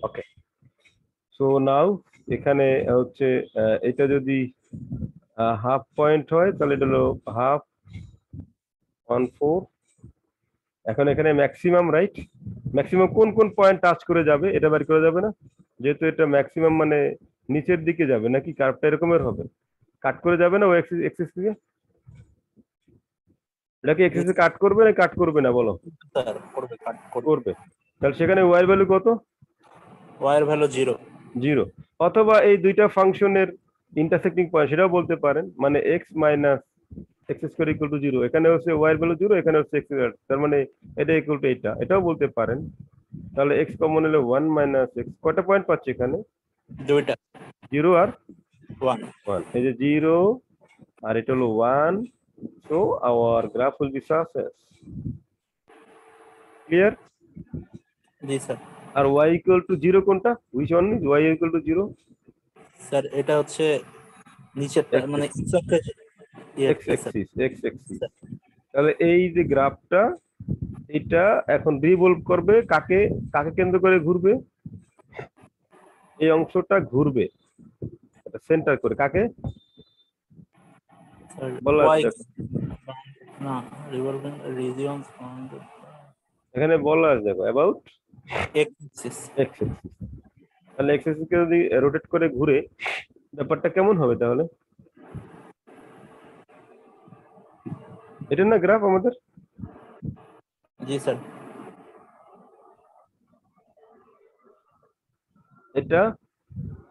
ওকে, so now এখানে হচ্ছে এটা যদি হাফ পয়েন্ট হয় তাহলে এটা হলো হাফ 1/4। এখন এখানে ম্যাক্সিমাম, রাইট? ম্যাক্সিমাম কোন কোন পয়েন্ট টাচ করে যাবে এটা বের করা যাবে না? যেহেতু এটা ম্যাক্সিমাম মানে নিচের দিকে যাবে, নাকি কার্ভটা এরকমের হবে? কাট করে যাবে না ওই এক্সিস থেকে? এটা কি এক্সিস কাট করবে না কাট করবে না বলো? স্যার করবে, কাট করবে। করবে। তাহলে সেখানে ওয়াই ভ্যালু কত? ওয়াই এর ভ্যালু 0। 0। অথবা এই দুইটা ফাংশনের ইন্টারসেক্টিং পয়েন্ট সেটাও বলতে পারেন, মানে x minus x square equal to 0, এখানে হচ্ছে ওয়াই এর ভ্যালু 0, এখানে হচ্ছে এক্স স্কোয়ার, তার মানে এটা ইকুয়াল টু এটা, এটাও বলতে পারেন। তাহলে এক্স কমন হলে 1 মাইনাস এক্স, কয়টা পয়েন্ট পাচ্ছি এখানে? দুইটা, 0 আর 1। 1, এই যে 0 আর এটা হলো 1, so our graph will be success. Clear? জি স্যার। আর y ইকুয়াল টু 0 কোনটা? Which one is y equal to 0? Sir এটা হচ্ছে নিচেরটা, মানে এক্স এক্সিস। তাহলে এই যে গ্রাফটা, এটা এখন রিভলভ করবে কাকে? কাকে কেন্দ্র করে ঘুরবে? এই অংশটা ঘুরবে সেন্টার করে কাকে বলা ওয়াই আছে? না, রিভলভিং রিজিয়ন এখানে বলা আছে দেখো অ্যাবাউট এক্সিস। X axis. তাহলে এক্স এক্সিসকে যদি রোটেট করে ঘুরে, ব্যাপারটা কেমন হবে তাহলে? এটা না গ্রাফ আমাদের? জি স্যার। এটা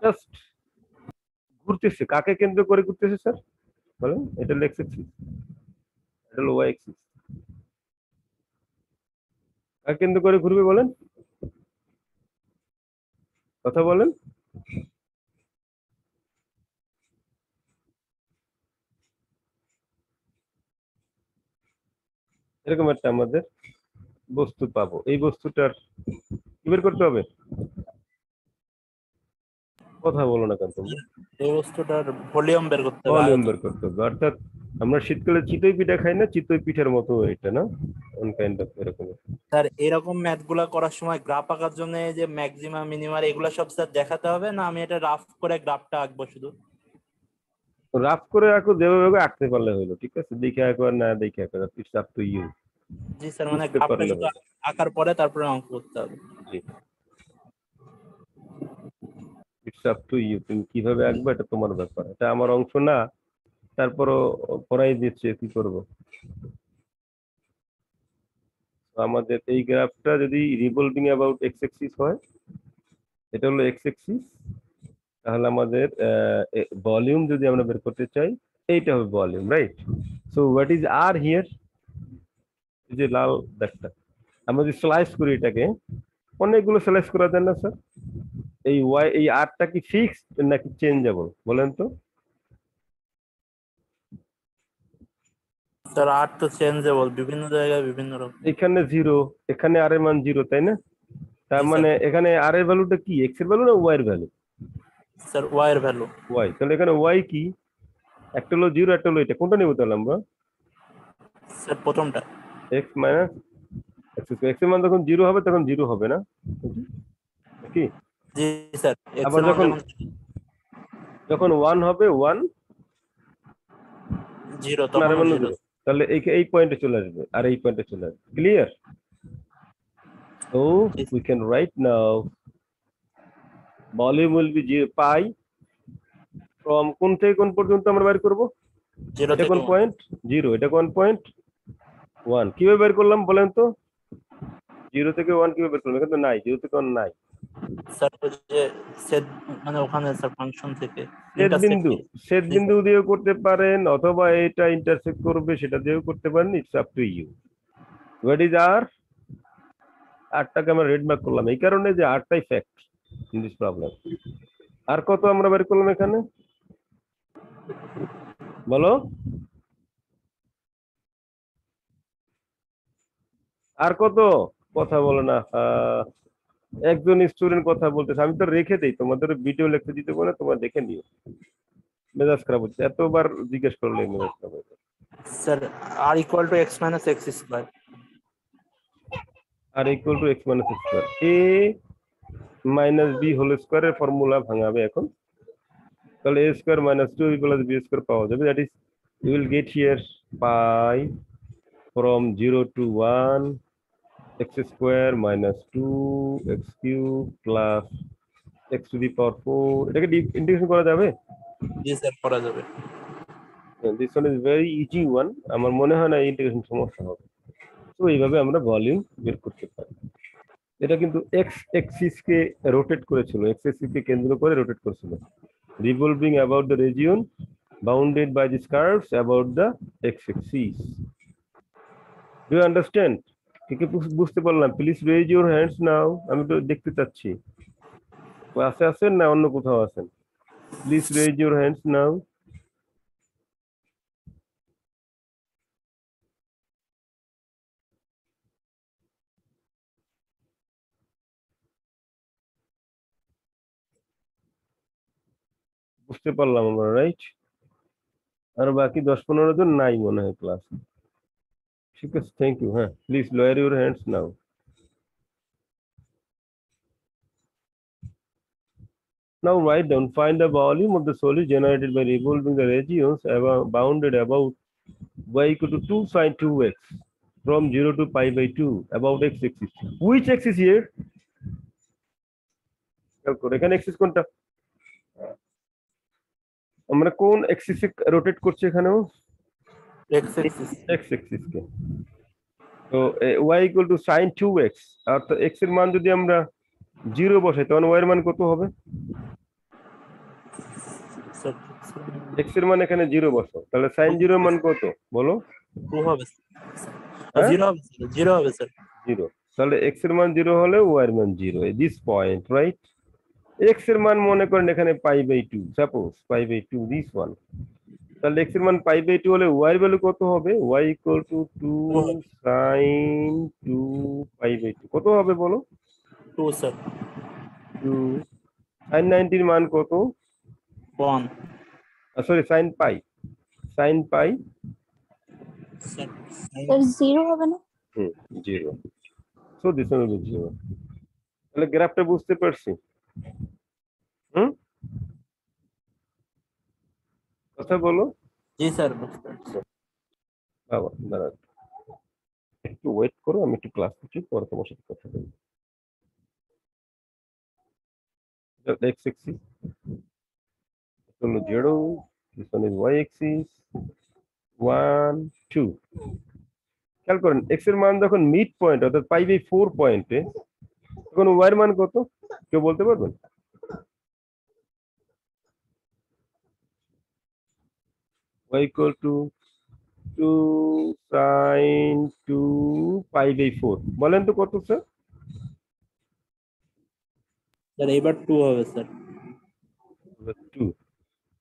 জাস্ট ঘুরতেছে, কাকে কেন্দ্র করে ঘুরতেছে স্যার বলেন? এটা হলো এক্স এক্সিস, এটা হলো ওয়াই এক্সিস। কাকে কেন্দ্র করে ঘুরবে বলেন? কথা বলেন। এরকম একটা আমাদের বস্তু পাবো, এই বস্তুটার কি বের করতে হবে? কথা বলো না কেন তোমরা? এই বস্তুটার ভলিউম বের করতে হবে, ভলিউম আয়তন। বের করতে হবে, অর্থাৎ আমরা শীতকালে চিতই পিঠা খাই না, চিতই পিঠার মতো এটা না, অন কাইন্ড অফ এরকম। স্যার এরকম ম্যাথ গুলা করার সময় গ্রাফ আঁকার জন্য যে ম্যাক্সিমাম মিনিমাম এগুলা সব স্যার দেখাতে হবে না? আমি এটা রাফ করে গ্রাফটা আঁকবো শুধু? রাফ করে আঁকো, যেভাবে আঁকতে পারলে হলো, ঠিক আছে? দেখে আঁকো আর না দেখে আঁকো, ইটস আপ টু ইউ। জি স্যার, মানে বুঝতে গ্রাফটা পারলে শুধু হলো। আঁকার পরে তারপরে অঙ্ক করতে হবে। জি, ইটস আপ টু ইউ, তুমি কিভাবে আঁকবে এটা তোমার ব্যাপার, এটা আমার অংশ না। তারপরও পড়াই দিচ্ছে, কি করব? আমাদের এই গ্রাফটা যদি রিভলভিং অ্যাবাউট এক্স এক্সিস হয়, এটা হলো এক্স এক্সিস, তাহলে আমাদের ভলিউম যদি আমরা বের করতে চাই, এইটা হবে volume, right? So what is R here? এই যে লাল দাগটা, আমরা যদি স্লাইস করি এটাকে, অনেকগুলো স্লাইস করা যায় না স্যার? এই ওয়াই, এই আরটা কি ফিক্সড নাকি চেঞ্জেবল বলেন তো? স্যার আর তো চেঞ্জেবল, বিভিন্ন জায়গায় বিভিন্ন রকম। এখানে 0, এখানে আর এর মান 0, তাই না? তার জি স্যার। মানে এখানে আর এর ভ্যালুটা কি, এক্স এর ভ্যালু না ওয়াই এর ভ্যালু? স্যার ওয়াই এর ভ্যালু। ওয়াই। তাহলে এখানে ওয়াই কি? একটা হলো 0, একটা হলো এটা, কোনটা নেবো তাহলে আমরা? স্যার প্রথমটা। X minus x square. X এর মান যখন 0 হবে তখন 0 হবে না কি? জি স্যার, এক্স আবার এর মান যখন যখন যখন 1 হবে 1, 0 আর এর তখনও মান 0। 0, তাহলে এই পয়েন্টে চলে আসবে আর এই পয়েন্টে চলে আসবে। Clear? So we can right now volume will be pi from কোন থেকে কোন পর্যন্ত আমরা বের করব? 0 এটা থেকে কোন 1। পয়েন্ট? 0, এটা কোন পয়েন্ট? 1। কিভাবে বের করলাম বলেন তো? 0 থেকে 1 কিভাবে বের করলাম? এখানে তো নাই, 0 থেকে 1 নাই। স্যার ওই যে সেট, মানে ওখানে স্যার ফাংশন থেকে সেট ইন্টারসেক্ট। বিন্দু, সেট জি বিন্দু স্যার। দিয়েও করতে পারেন, অথবা এটা ইন্টারসেক্ট করবে সেটা দিয়েও করতে পারেন, it's up to you. What is R? আরটাকে আমরা রেড মার্ক করলাম এই কারণে যে আরটাই ফ্যাক্ট ইন দিস প্রবলেম। আর কত আমরা বের করলাম এখানে বলো? আর কত? কথা বলো না। একজন স্টুডেন্ট কথা বলতেছে, আমি তো রেখে দেই, তোমাদের ভিডিও লিখতে দিতে বলে তোমরা দেখে নিও। মেজাজ খারাপ হচ্ছে, এতবার জিজ্ঞেস করলে মেজাজ খারাপ হচ্ছে। Sir r equal to x minus x square. R equal to x minus x square, a minus b whole স্কোয়ারের ফর্মুলা ভাঙাবে এখন, তাহলে a square minus 2ab plus b square পাওয়া যাবে, that is you will get here pi from 0 to 1 x square minus 2 x cube plus x to the power 4, এটাকে integration করা যাবে? জি sir করা যাবে। This one is very easy one, আমার মনে হয় না ইন্টিগ্রেশন সমস্যা হবে। তো এইভাবে আমরা ভলিউম বের করতে পারি। এটা কিন্তু এক্স এক্সিস কে রোটেট করেছিল, এক্স এক্সিস কে কেন্দ্র করে রোটেট করেছিল, revolving about the region bounded by these curves about the x-axis. Do you understand? কে কে বুঝতে পারলাম? প্লিজ রেজ ইউর হ্যান্ডস নাও, আমি তো দেখতে চাচ্ছি। ক্লাসে আছেন না অন্য কোথাও আছেন? প্লিজ রেজ ইউর হ্যান্ডস নাও। বুঝতে পারলাম আমরা, রাইট? আর বাকি 10-15 জন নাই মনে হয় ক্লাস। ঠিক আছে, থ্যাংক ইউ। হ্যাঁ, please lower your hands now. Now write down, find the volume of the solid generated by revolving the regions bounded about y equal to 2 sin 2x from 0 to pi by 2 about x-axis. Which axis here? এখানে axis কোনটা? আমরা কোন axis-এ rotate করছি এখানেও? X axis. x-axis কে। তো y equal to sin 2x, অর্থাৎ x এর মান যদি আমরা 0 বসাই তখন y এর মান কত হবে? স্যার x এর মান এখানে 0 বসাও, তাহলে sin 0 এর মান কত বলো? 2 হবে। হ্যাঁ? 0 হবে স্যার, 0 হবে স্যার। 0, তাহলে x এর মান 0 হলে y এর মান 0, দিস পয়েন্ট, রাইট? x এর মান মনে করেন এখানে pi by 2, suppose pi by 2, this one. তাহলে x এর মান পাই বাই 2 হলে y এর ভ্যালু কত হবে? y equal to 2 sin 2 pi by 2 কত হবে বলো? 2 স্যার। 2 sin 90 এর মান কত? 1 সরি, sin পাই, sin পাই স্যার। স্যার 0 হবে না? 0, so this one will B 0। তাহলে গ্রাফটা বুঝতে পারছি? কথা বলো। জি স্যার বুঝতে পারছি। বাবা দাঁড়াও, একটু ওয়েট করো, আমি একটু ক্লাস করছি, পরে তোমার সাথে কথা বলবো। x axis হলো 0, this one is y axis 1 2। খেয়াল করেন x এর মান যখন মিড পয়েন্ট অর্থাৎ পাই বাই 4 পয়েন্টে, তখন y এর মান কত কেউ বলতে পারবেন? y equal to 2 sin 2 pi by 4, বলেন তো কত স্যার? স্যার এবার 2 হবে স্যার। 2,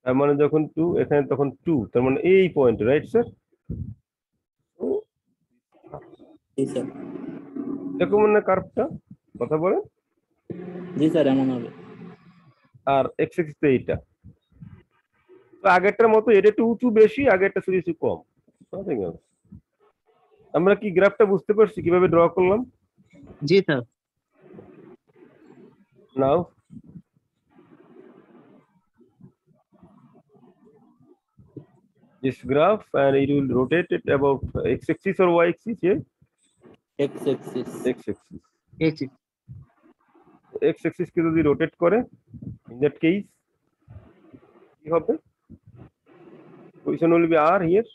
তার মানে যখন 2 এখানে তখন 2, তার মানে এই পয়েন্ট, রাইট স্যার? জি স্যার। এরকম না কার্ভটা, কথা বলেন। জি স্যার এমন হবে। আর x axis তো এইটা, তো আগেরটার মতো এটা একটু উঁচু বেশি, আগেরটা শুধু একটু কম। Nothing else. আমরা কি গ্রাফটা বুঝতে পারছি কিভাবে ড্র করলাম? জি sir. Now this graph and it will rotate it about x axis or y axis here? X axis. x axis, x axis কে যদি রোটেট করে in that case কি হবে? Position will be r here,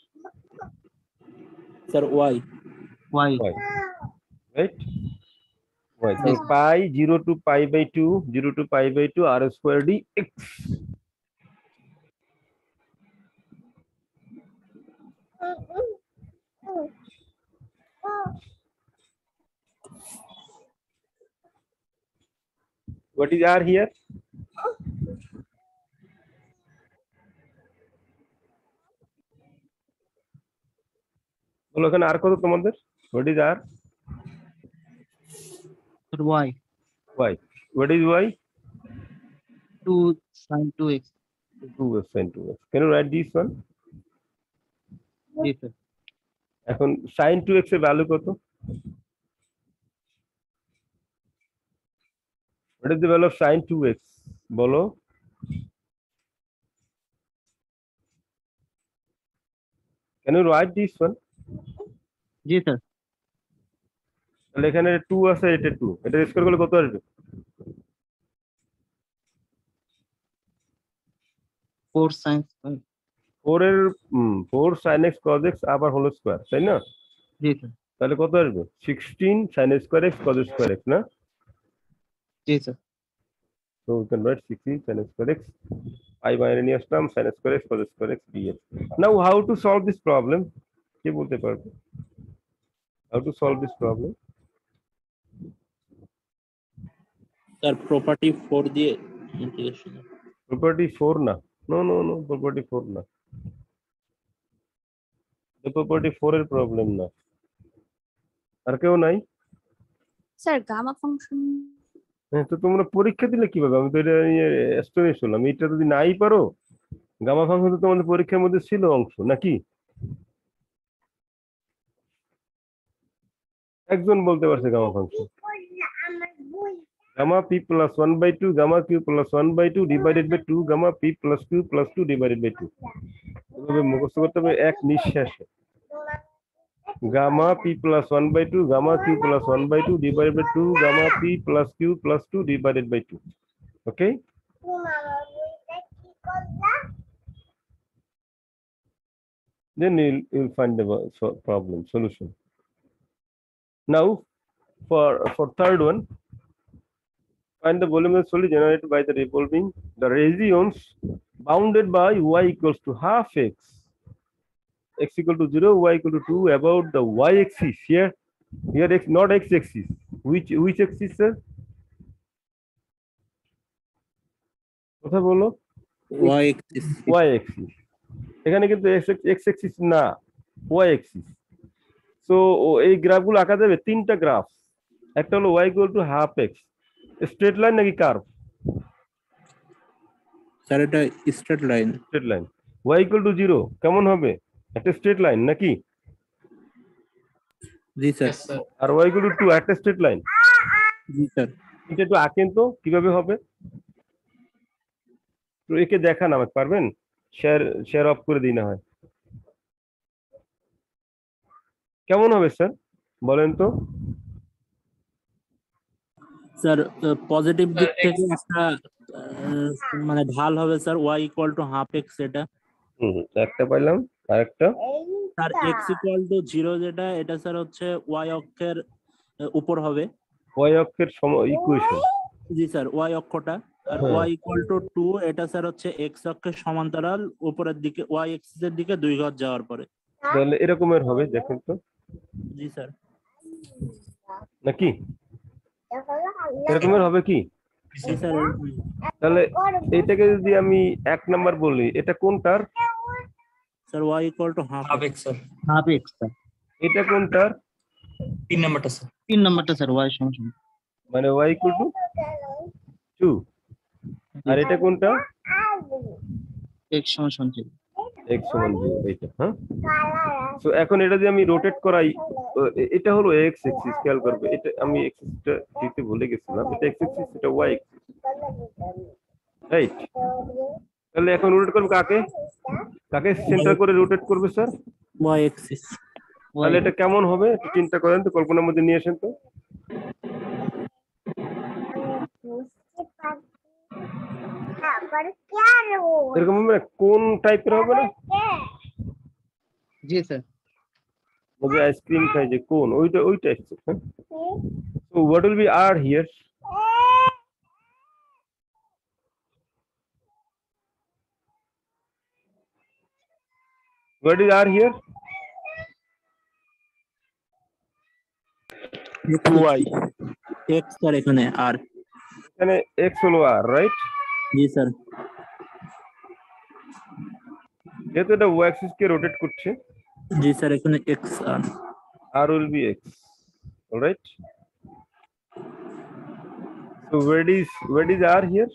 sir y. y, right? y, so pi 0 to pi by 2, 0 to pi by 2 r square dx. What is r here? বলো এখানে আর কত তোমাদের? What is r? y y. What is y? 2 sin 2x 2x sin 2x. Can you write this one? G sir এখন sin 2x এর value কত? What What is the value of sin 2x? বলো। Can you write this one? G sir তাহলে এখানে 2 আছে, এটা 2, এটা square করলে কত আসবে? 4 sin 4 এর 4 sin x cos x আবার হোল স্কয়ার, তাই না? জি স্যার তাহলে কত আসবে? 16 sin square x cos square x, না? জি sir So we can write 16 sin square x, I বাইরে নিয়ে আসলাম, sin square x cos square x dx. Now how to solve this problem? কে বলতে পারবে? How to solve this problem? Sir property 4 দিয়ে integration. Property 4 না, no, property 4 না, the property 4 এর problem না। আর কেউ নাই? স্যার গামা ফাংশন হ্যাঁ, তো তোমরা পরীক্ষা দিলে কিভাবে? আমি তো এটা নিয়ে অ্যাস্টোনিশ হলাম। এটা যদি নাই পারো, গামা ফাংশন তো তোমাদের পরীক্ষার মধ্যে ছিল অংশ, নাকি? একজন বলতে পারছে gamma function? gamma p plus 1 by 2 gamma q plus 1 by 2 divided by 2 gamma p plus q plus 2 divided by 2 এভাবে মুখস্থ করতে হবে এক নিঃশ্বাসে। gamma p plus 1 by 2 gamma q plus 1 by 2 divided by 2 gamma p plus q plus 2 divided by 2. Okay, then you'll find the problem solution. Now for third one, find the volume of solid generated by the revolving the regions bounded by y equals to half x, x equal to 0, y equal to 2, about the y axis. Here x, not x axis. Which axis, sir? কথা বলো। y axis। y axis, এখানে কিন্তু x axis না, y axis. So এই গ্রাফগুলো আঁকা যাবে তিনটা graph. একটা হলো y equal to half x, straight line নাকি কার্ভ? স্যার এটা straight line. Straight line. y equal to 0 কেমন হবে? একটা স্ট্রেট লাইন নাকি? জি স্যার। আর y equal to 2 একটা স্ট্রেট লাইন। জি স্যার। এটা একটু আঁকেন তো কিভাবে হবে? তো একে দেখান আমাকে, পারবেন? শেয়ার অফ করে দিই না হয়। কেমন হবে স্যার বলেন তো? স্যার পজিটিভ দিক থেকে একটা মানে ঢাল হবে sir, y equal to half x, এটা একটা পাইলাম, আরেকটা স্যার x ইকুয়াল টু 0 যেটা, এটা স্যার হচ্ছে y অক্ষের উপর হবে। y অক্ষের ইকুয়েশন। জি স্যার, y অক্ষটা। আর y ইকুয়াল টু 2 এটা স্যার হচ্ছে x অক্ষের সমান্তরাল উপরের দিকে, y এক্সিস এর দিকে 2 ঘর যাওয়ার পরে। তাহলে এরকমের হবে, দেখেন তো। জি স্যার। নাকি এরকমের হবে কি? জি স্যার। তাহলে এটাকে যদি আমি 1 নাম্বার বলি, এটা কোনটার? Sir y equal to half x sir. Half x sir এটা কোনটার? 3 নাম্বারটা স্যার। 3 নাম্বারটা স্যার y সমান মানে y equal to 2। আর এটা কোনটা? x সমান 0। x সমান 0, এইটা। হ্যাঁ, সো এখন এটা যদি আমি রোটেট করাই, এটা হলো x অ্যাক্সিস, খেয়াল করবে। এটা আমি অ্যাক্সিসটা দিতে ভুলে গেছিলাম, এটা x অ্যাক্সিস, এটা y অ্যাক্সিস, রাইট? তাহলে এখন রোটেট করবে কাকে? কাকে সেন্টার করে রোটেট করবে স্যার? y Axis. তাহলে এটা কেমন হবে একটু চিন্তা করেন তো, কল্পনার মধ্যে নিয়ে আসেন তো। এরকম হবে না? কোন টাইপের হবে না? জি স্যার যে আইসক্রিম খাই যে কোন, ওই type. So what will be R here? What is R here? y x sir, এখানে r। এখানে x হলো R, রাইট? জি স্যার। যেহেতু এটা y axis কে রোটেট করছে, জি স্যার, এখানে x r। R will be x, all right? So where is R here?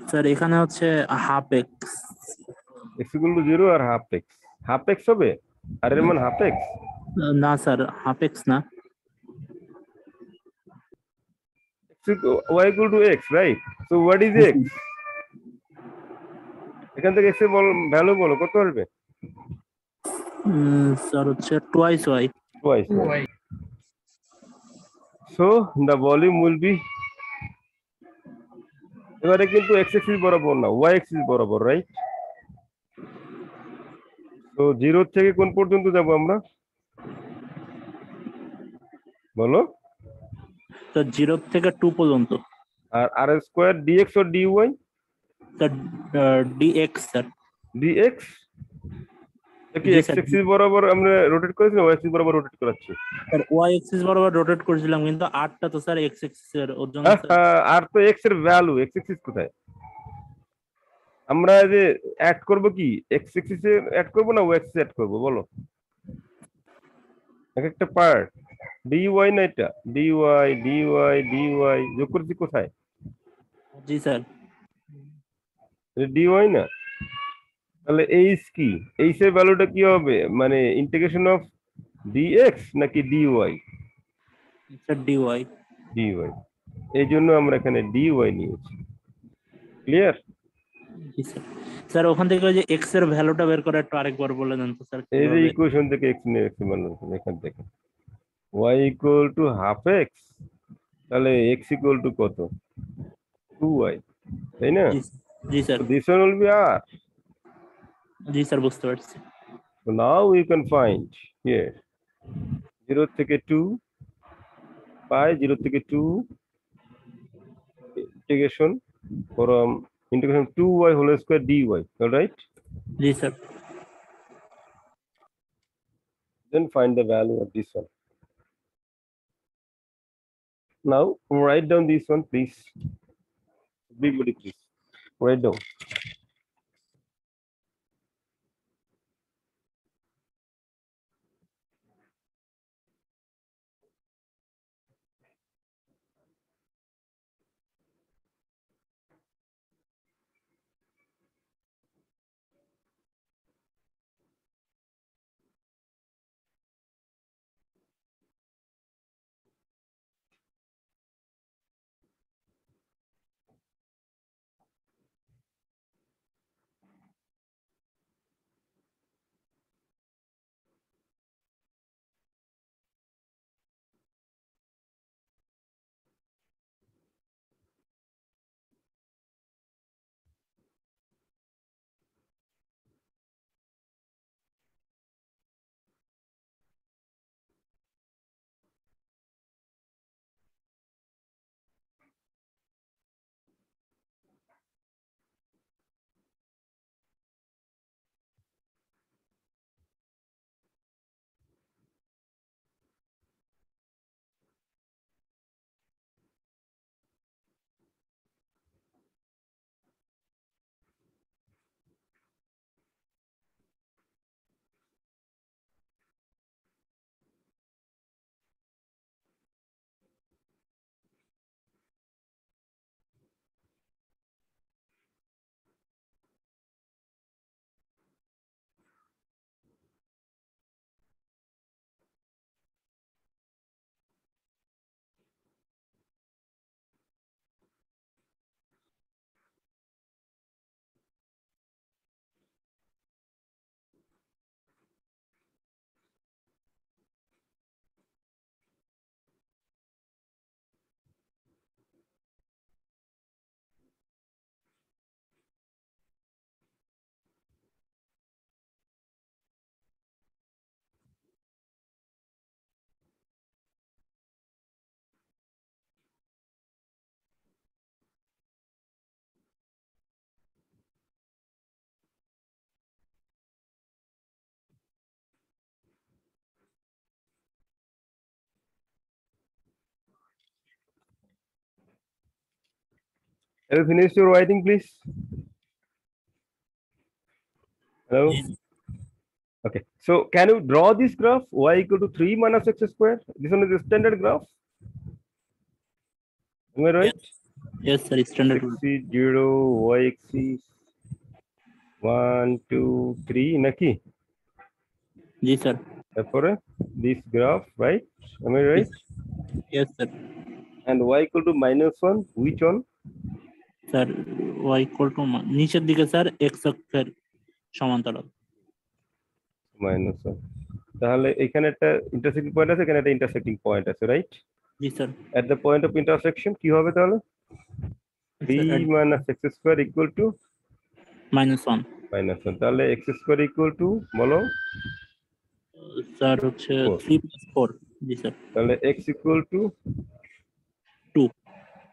Sir এখানে হচ্ছে half x. x equal to 0 আর হাফ x হবে? আর এর মান হাফ x? না স্যার, হাফ এক্স না। y equal to x, right? So what is x? এখান থেকে x এর ভ্যালু বলো কত আসবে? স্যার হচ্ছে twice y. Twice. So the volume will be এবারে কিন্তু x axis বরাবর না, y axis বরাবর, রাইট? তো 0 থেকে কোন পর্যন্ত যাব আমরা? বলো। স্যার 0 থেকে 2 পর্যন্ত। আর r square dx or dy? Sir dx sir. dx কি জি x স্যার। axis বরাবর আমরা রোটেট করেছি না y axis বরাবর রোটেট করাচ্ছি? স্যার ওয়াই এক্সিস বরাবর রোটেট করেছিলাম কিন্তু আরটা তো স্যার এক্স এক্সিস এর ওর জন্য স্যার। আর তো x এর ভ্যালু, x axis কোথায়? আমরা যে অ্যাড করব কি x axis এ অ্যাড করব না y axis এ অ্যাড করব বলো? এক একটা পার্ট dy না এটা dy dy যোগ করছি কোথায়? জি স্যার। dy না, তাহলে h কি? h এর ভ্যালুটা কি হবে, মানে ইন্টিগ্রেশন অফ dx নাকি dy? Sir dy. dy, এই জন্য আমরা এখানে dy নিয়েছি। ক্লিয়ার? জি স্যার। স্যার ওখান থেকে ওই যে এক্স এর ভ্যালুটা বের করে একটু আরেকবার বলে দেন তো স্যার এই যে কিভাবে? ইকুয়েশন থেকে x নিয়ে x মান এখান থেকে y equal to half x, তাহলে x ইকুয়াল টু কত? 2y, তাই না? জি sir. This one will be r. জি স্যার বুঝতে পারছি। So now you can find here 0 থেকে 2 pi 0 থেকে 2 integration from integration 2y whole square dy, all right? G sir. Then find the value of this one. Now write down this one, please. Everybody, please write down. Have you finished your writing, please? Hello? Okay. So can you draw this graph y equal to 3 minus x square? This one is the standard graph. Am I right? Yes sir standard. X is 0, y axis 1, 2, 3 নাকি? জি sir. তারপরে this graph, right? Am I right? Yes sir. and y equal to -1, which one? Sir y equal two নিচের দিকে sir x অক্ষের সমান্তরাল। -1। তাহলে এখানে একটা ইন্টারসেক্টিং পয়েন্ট আছে, এখানে একটা ইন্টারসেক্টিং পয়েন্ট আছে, right? G sir. At the point of intersection কি হবে তাহলে? 3 - x² equal to -1 -1। তাহলে x² equal to বলো? স্যার হচ্ছে 4। 3 + 4। জি স্যার। তাহলে x equal to 2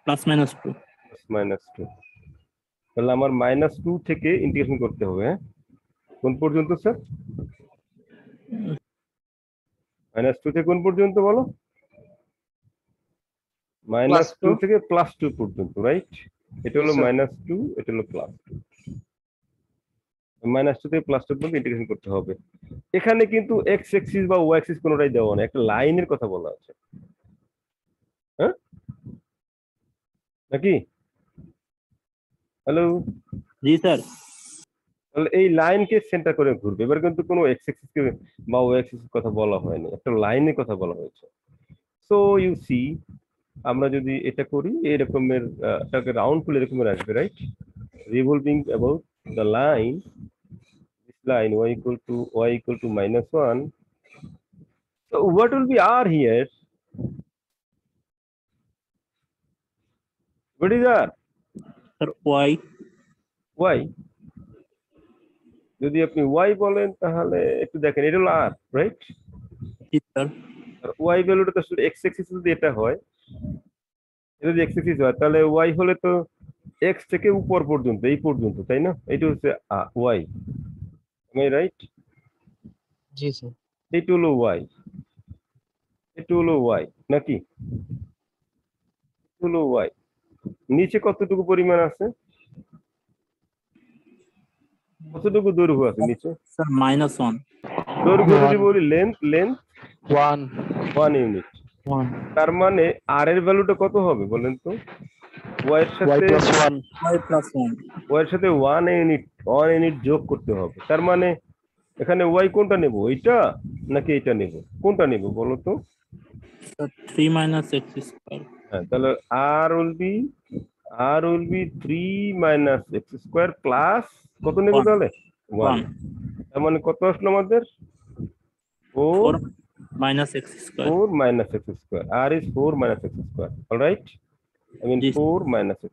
+-2। -2। তাহলে আমার -2 থেকে ইন্টিগ্রেশন করতে হবে, হ্যাঁ? কোন পর্যন্ত স্যার? -2 থেকে কোন পর্যন্ত বলো? -2 2। থেকে +2 পর্যন্ত, রাইট? এটা হলো Yes, sir. -2, এটা হলো +2। -2 থেকে +2 পর্যন্ত ইন্টিগ্রেশন করতে হবে। এখানে কিন্তু x অ্যাক্সিস বা y অ্যাক্সিস কোনোটাই দেওয়া নেই, একটা লাইনের কথা বলা আছে, হ্যাঁ নাকি? হ্যালো? জি স্যার। তাহলে এই লাইনকে সেন্টার করে ঘুরবে। এবার কিন্তু কোনো x অ্যাক্সিস কে বা y অ্যাক্সিস কথা বলা হয়নি, একটা লাইনের কথা বলা হয়েছে। সো ইউ সি, আমরা যদি এটা করি এরকমের এটাকে রাউন্ড করলে এরকমের আসবে, right? Revolving about the line, this line y equal to -1. So what will be r here? What is r? Sir y y। যদি আপনি y বলেন তাহলে একটু দেখেন, এটা হলো r, রাইট? জি স্যার। আর y ভ্যালুটা তো আসলে x অ্যাক্সিস যদি এটা হয়, এটা যদি x অ্যাক্সিস হয় তাহলে y হলে তো x থেকে উপর পর্যন্ত, এই পর্যন্ত, তাই না? এটা হচ্ছে y, am I right? G sir. এটা হলো y, এটা হলো y নাকি? এটা হলো y। নিচে কতটুকু পরিমাণ আছে? কতটুকু দৈর্ঘ্য আছে নিচে? স্যার -1। দৈর্ঘ্য যদি 1 বলি লেন্থ 1 1 ইউনিট। 1 তার মানে r এর ভ্যালুটা কত হবে বলেন তো? y এর y সাথে plus 1 y + 1 y এর সাথে 1 ইউনিট যোগ করতে হবে। তার মানে এখানে y কোনটা নেব, এইটা নাকি এটা নেব? কোনটা নেব বলো তো? Sir 3 - x²। হ্যাঁ, তাহলে r will be 3 - x² plus কত নেব 1 তাহলে? 1। 1 তার মানে কত আসলো আমাদের? 4 4 - x²। 4 - x²। r is 4 - x², all right? I mean G 4 - x²।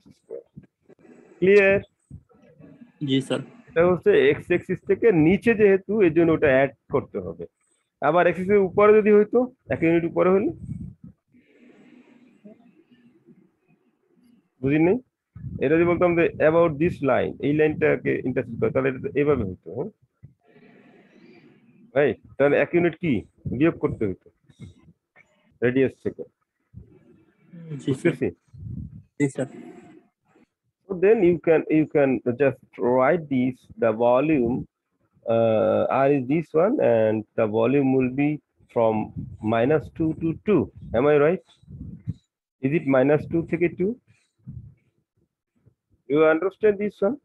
Clear? জি স্যার। এটা হচ্ছে x অ্যাক্সিস থেকে নিচে যেহেতু এর জন্য ওটা অ্যাড করতে হবে। আবার x অ্যাক্সিসের উপরে যদি হইতো, 1 ইউনিট উপরে হলে, বুঝিনি নাই? এটা যদি বলতাম যে অ্যাবাউট দিস লাইন, এই লাইনটাকে ইন্টারসেক্ট করে, তাহলে এটা তো এভাবে হইতো, হ্যাঁ রাইট? তাহলে 1 ইউনিট কি বিয়োগ করতে হইতো রেডিয়াস থেকে, জি স্যার। বুঝতেছি? জি sir. So then you can just write this, the volume r is this one, and the volume will be from -2 to 2. Am I right? Is it -2 থেকে 2? You understand this one?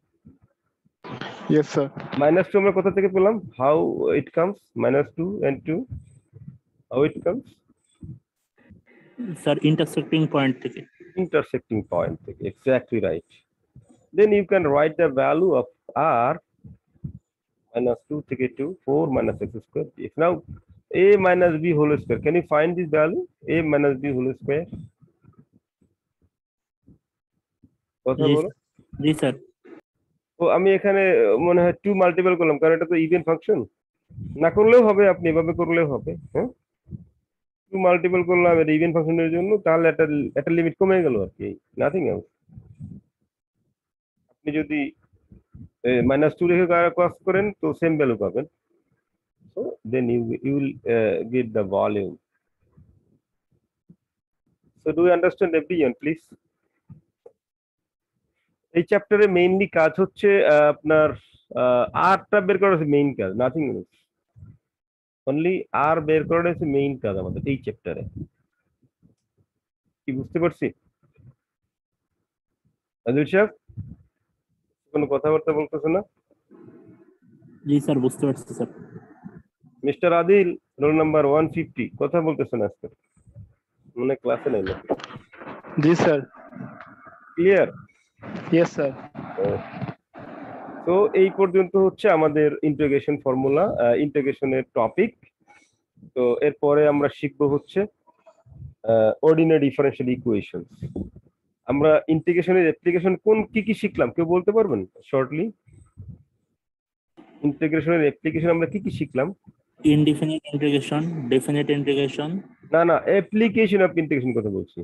yes sir -2 আমরা কোথা থেকে পেলাম? How it comes? -2 and 2. How it comes? Sir intersecting point থেকে। Intersecting point থেকে, exactly right. Then you can write the value of r -2 থেকে 2, 4 - x² dx. Now a minus b whole square, can you find this value? A minus b whole square, কথা জি বলো। Sir. জি sir. তো আমি এখানে মনে হয় 2 multiple করলাম, কারণ এটা তো ইভেন ফাংশন। না করলেও হবে, আপনি এভাবে করলেও হবে, হ্যাঁ? 2 মাল্টিপল করলাম এটা ইভেন ফাংশনের জন্য, তাহলে একটা লিমিট কমে গেল আর কি, নাথিং এলস। আপনি যদি -2 রেখে ক্রস করেন তো সেম ভ্যালু পাবেন। So then you will get the volume. So do you understand everyone, please? এই চ্যাপ্টারে মেইনলি কাজ হচ্ছে আপনার আরটা বের করা হচ্ছে মেইন কাজ, নাথিং এলস। অনলি আর বের করাটা হচ্ছে মেইন কাজ আমাদের এই চ্যাপ্টারে। কি বুঝতে পারছি? আদিল সাহেব কোনো কথাবার্তা বলতেছে না? জি স্যার বুঝতে পারছি sir. Mister Adil, roll number 150, কথা বলতেছেন আজকে, মনে ক্লাসে নাই নাকি? जी सर ক্লিয়ার? यस सर তো এই পর্যন্ত হচ্ছে আমাদের ইন্টিগ্রেশন ফর্মুলা, ইন্টিগ্রেশনের টপিক। তো এরপরে আমরা শিখবো হচ্ছে অর্ডিনারি ডিফারেনশিয়াল ইকুয়েশন। আমরা ইন্টিগ্রেশনের অ্যাপ্লিকেশন কোন কি কি শিখলাম কেউ বলতে পারবেন শর্টলি? ইন্টিগ্রেশনের অ্যাপ্লিকেশন আমরা কি কি শিখলাম? ইনডিফিনিট ইন্টিগ্রেশন, ডেফিনিট ইন্টিগ্রেশন, না না, অ্যাপ্লিকেশন অফ ইন্টিগ্রেশন কথা বলছি।